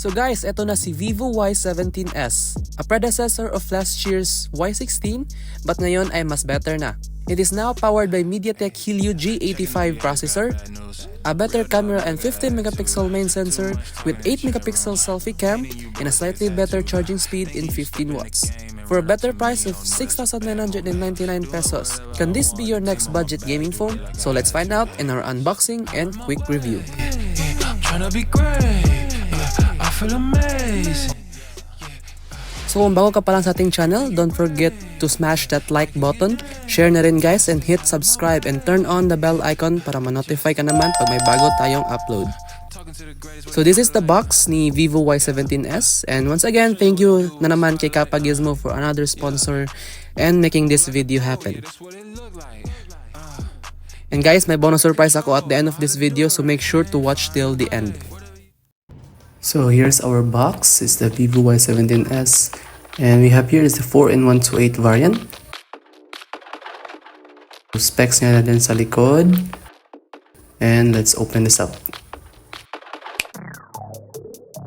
So guys, eto na si Vivo Y17s, a predecessor of last year's Y16 but ngayon ay mas better na. It is now powered by MediaTek Helio G85 processor, a better camera and 50 megapixel main sensor with 8 megapixel selfie cam and a slightly better charging speed in 15 watts. For a better price of 6,999 pesos, can this be your next budget gaming phone? So let's find out in our unboxing and quick review. So kung bago ka pa lang sa ating channel, don't forget to smash that like button, share na rin guys, and hit subscribe and turn on the bell icon para ma-notify ka naman pag may bago tayong upload. So this is the box ni Vivo Y17s, and once again, thank you na naman kay Kappa Gizmo for another sponsor and making this video happen. And guys, may bonus surprise ako at the end of this video, so make sure to watch till the end. So here's our box. It's the Vivo Y17s, and we have here is the 4-in-128 variant. Specs niya na din sa likod, and let's open this up.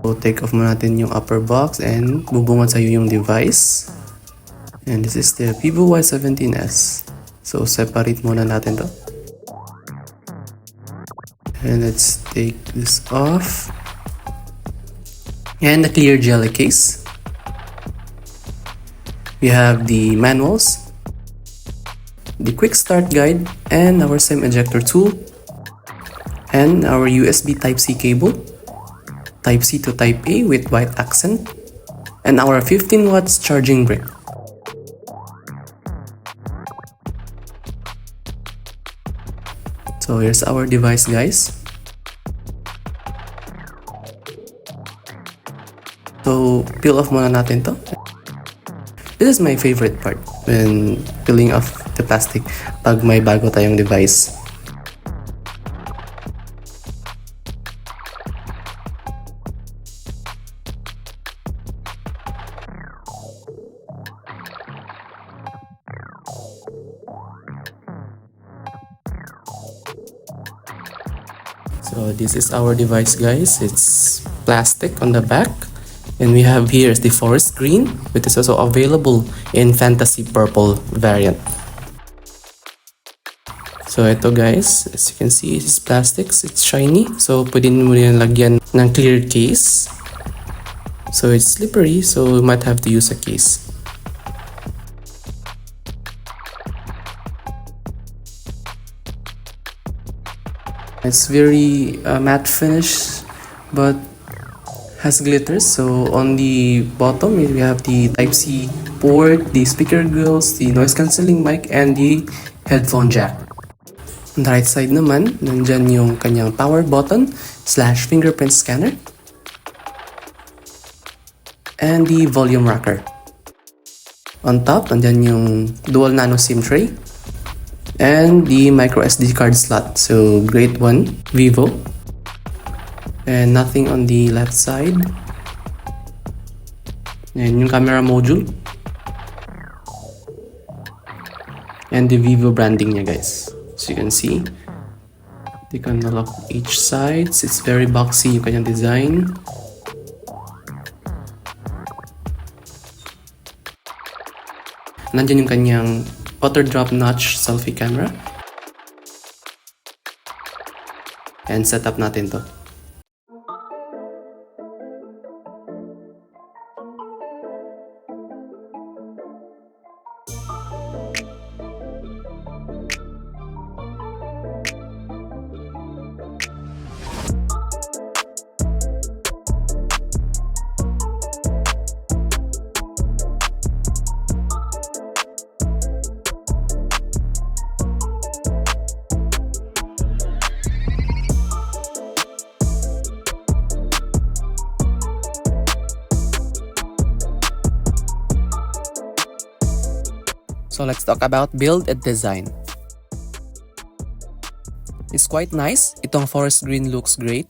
So take off muna natin yung upper box and bubungan sa'yo yung device. And this is the Vivo Y17s. So separate muna natin to. And let's take this off. And the clear jelly case. We have the manuals, the quick start guide, and our SIM ejector tool, and our USB Type-C cable, Type-C to Type-A with white accent, and our 15 watts charging brick. So here's our device guys. So, peel off muna natin to. This is my favorite part when peeling off the plastic pag may bago tayong device. So, this is our device guys. It's plastic on the back. And we have here the forest green, which is also available in fantasy purple variant. So ito guys, as you can see, it's plastics, it's shiny. So pwede mo rin lagyan ng clear case. So it's slippery, so you might have to use a case. It's very matte finish, but has glitters. So on the bottom we have the Type-C port, the speaker grills, the noise cancelling mic, and the headphone jack. On the right side naman, nandyan yung kanyang power button / fingerprint scanner, and the volume rocker. On top, nandyan yung dual nano SIM tray, and the micro SD card slot. So great one, Vivo. And nothing on the left side. And yung camera module. And the Vivo branding niya guys. As you can see, they can lock each side. It's very boxy yung kanyang design. Nandiyan yung kanyang auto drop notch selfie camera. And setup natin to. So let's talk about build and design. It's quite nice. Itong forest green looks great.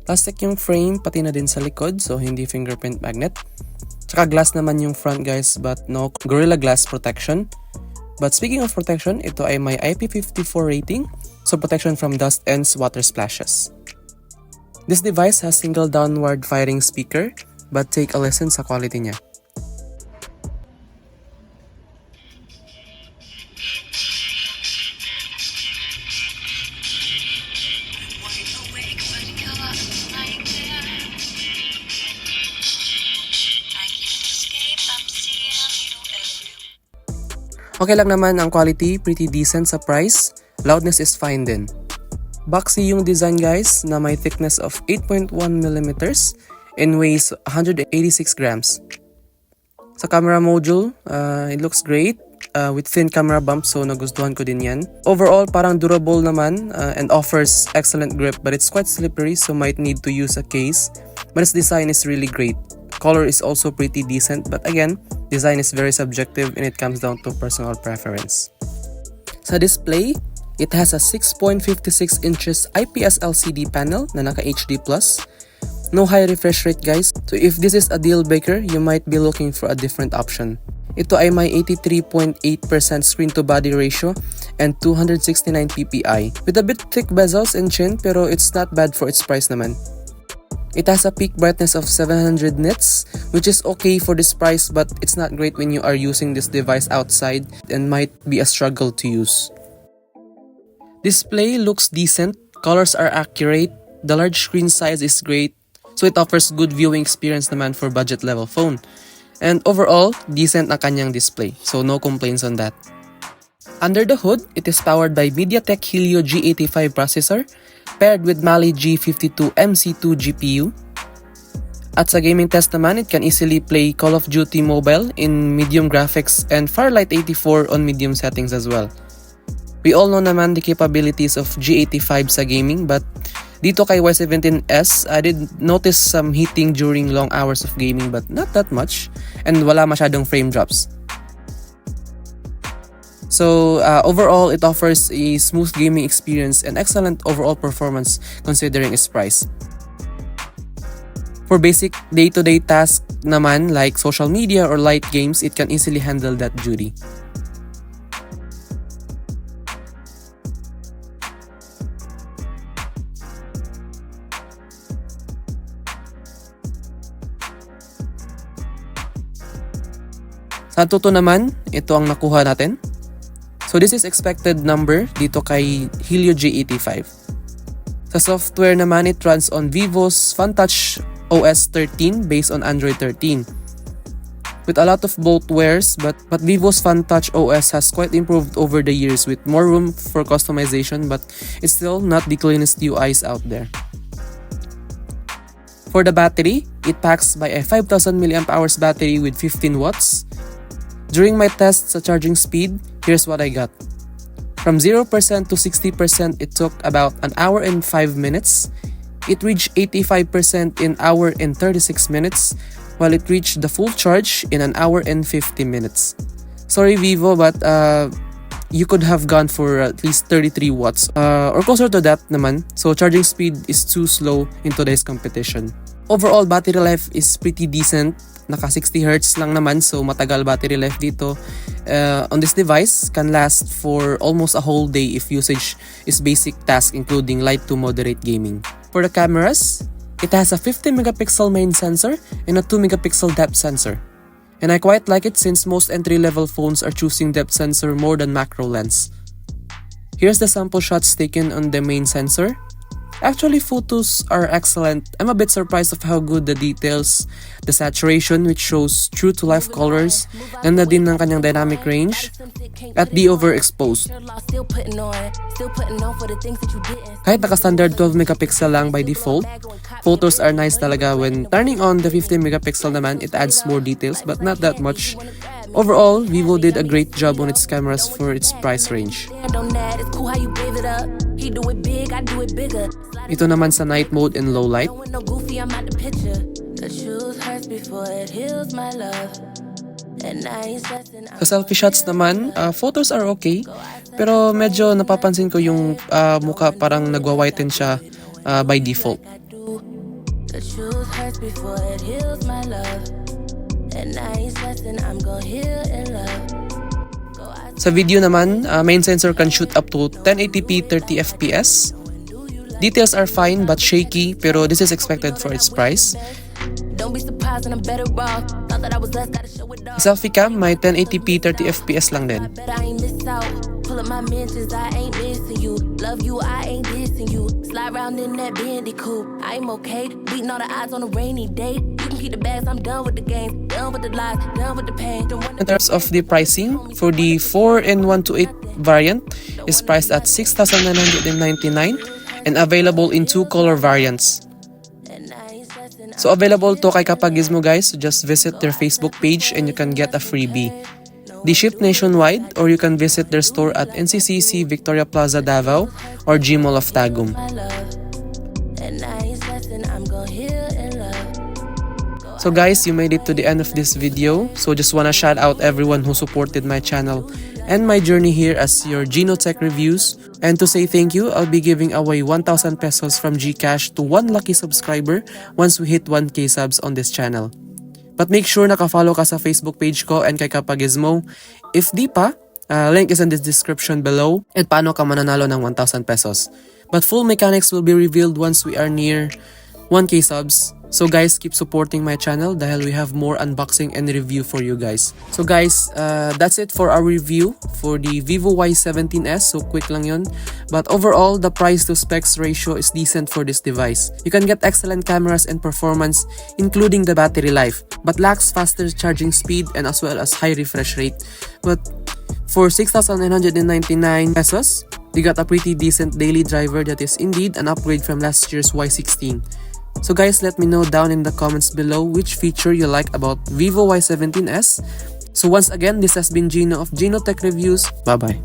Plastic yung frame, pati na din sa likod, so hindi fingerprint magnet. Tsaka glass naman yung front guys, but no Gorilla Glass protection. But speaking of protection, ito ay may IP54 rating, so protection from dust and water splashes. This device has single downward firing speaker, but take a listen sa quality niya. Okay lang naman ang quality, pretty decent sa price. Loudness is fine din. Boxy yung design guys na may thickness of 8.1mm and weighs 186 grams. Sa camera module, it looks great with thin camera bumps, so nagustuhan ko din yan. Overall, parang durable naman and offers excellent grip, but it's quite slippery, so might need to use a case. But its design is really great. Color is also pretty decent, but again, design is very subjective and it comes down to personal preference. Sa display, it has a 6.56 inches IPS LCD panel na naka HD+. No high refresh rate guys, so if this is a deal breaker, you might be looking for a different option. Ito ay may 83.8% screen to body ratio and 269 ppi. With a bit thick bezels and chin, pero it's not bad for its price naman. It has a peak brightness of 700 nits, which is okay for this price, but it's not great when you are using this device outside and might be a struggle to use. Display looks decent, colors are accurate, the large screen size is great, so it offers good viewing experience naman for budget level phone. And overall, decent na kanyang display, so no complaints on that. Under the hood, it is powered by MediaTek Helio G85 processor, paired with Mali G52 MC2 GPU. At sa gaming test naman, it can easily play Call of Duty Mobile in medium graphics and Firelight 84 on medium settings as well. We all know naman the capabilities of G85 sa gaming, but dito kay Y17s, I did notice some heating during long hours of gaming, but not that much, and wala masyadong frame drops. So overall, it offers a smooth gaming experience and excellent overall performance considering its price. For basic day-to-day tasks naman like social media or light games, it can easily handle that duty. Sa Antutu naman, ito ang nakuha natin. So this is expected number dito kay Helio G85. Sa software naman, it runs on Vivo's FunTouch OS 13 based on Android 13. With a lot of bloatwares, but Vivo's FunTouch OS has quite improved over the years with more room for customization, but it's still not the cleanest UIs out there. For the battery, it packs by a 5000 mAh battery with 15 watts. During my tests sa charging speed, here's what I got. From 0% to 60%, it took about an hour and 5 minutes. It reached 85% in an hour and 36 minutes, while it reached the full charge in an hour and 50 minutes. Sorry Vivo, but you could have gone for at least 33 watts or closer to that naman. So charging speed is too slow in today's competition. Overall, battery life is pretty decent. Naka 60Hz lang naman, so matagal battery life dito. On this device, can last for almost a whole day if usage is basic task including light to moderate gaming. For the cameras, it has a 50MP main sensor and a 2MP depth sensor. And I quite like it since most entry-level phones are choosing depth sensor more than macro lens. Here's the sample shots taken on the main sensor. Actually, photos are excellent. I'm a bit surprised of how good the details, the saturation which shows true to life colors, ganda din ng kanyang dynamic range, at the overexposed. Kahit naka-standard 12MP lang by default, photos are nice talaga. When turning on the 50MP naman, it adds more details but not that much. Overall, Vivo did a great job on its cameras for its price range. Ito naman sa night mode and low light. Sa selfie shots naman, photos are okay, pero medyo napapansin ko yung mukha parang nagwa-whiten siya by default. Sa video naman, main sensor can shoot up to 1080p 30fps. Details are fine but shaky, pero this is expected for its price. Selfie cam, may 1080p 30fps lang din. Pull up my mentions, I ain't missing you. Love you, I ain't dissing you. Slide around in that Bendy coupe. I'm okay, beating all the odds on a rainy day. You can keep the bags, I'm done with the game. Done with the lies, done with the pain. In terms of the pricing, for the 4 and 128 variant is priced at 6,999 and available in 2 color variants. So available to kay Kapagismo guys, so just visit their Facebook page and you can get a freebie. They ship nationwide, or you can visit their store at NCCC Victoria Plaza Davao or G Mall of Tagum. So guys, you made it to the end of this video. So just wanna shout out everyone who supported my channel and my journey here as your Gino Tech Reviews. And to say thank you, I'll be giving away 1,000 pesos from GCash to one lucky subscriber once we hit 1K subs on this channel. But make sure naka-follow ka sa Facebook page ko and kay Kapagismo. If di pa, link is in the description below. And paano ka mananalo ng 1,000 pesos. But full mechanics will be revealed once we are near 1K subs. So guys, keep supporting my channel dahil we have more unboxing and review for you guys. So guys, that's it for our review for the Vivo Y17s. So quick lang yun. But overall, the price to specs ratio is decent for this device. You can get excellent cameras and performance, including the battery life, but lacks faster charging speed and as well as high refresh rate. But for 6,999 pesos, you got a pretty decent daily driver that is indeed an upgrade from last year's Y16. So guys, let me know down in the comments below which feature you like about Vivo Y17s. So once again, this has been Gino of Gino Tech Reviews. Bye bye.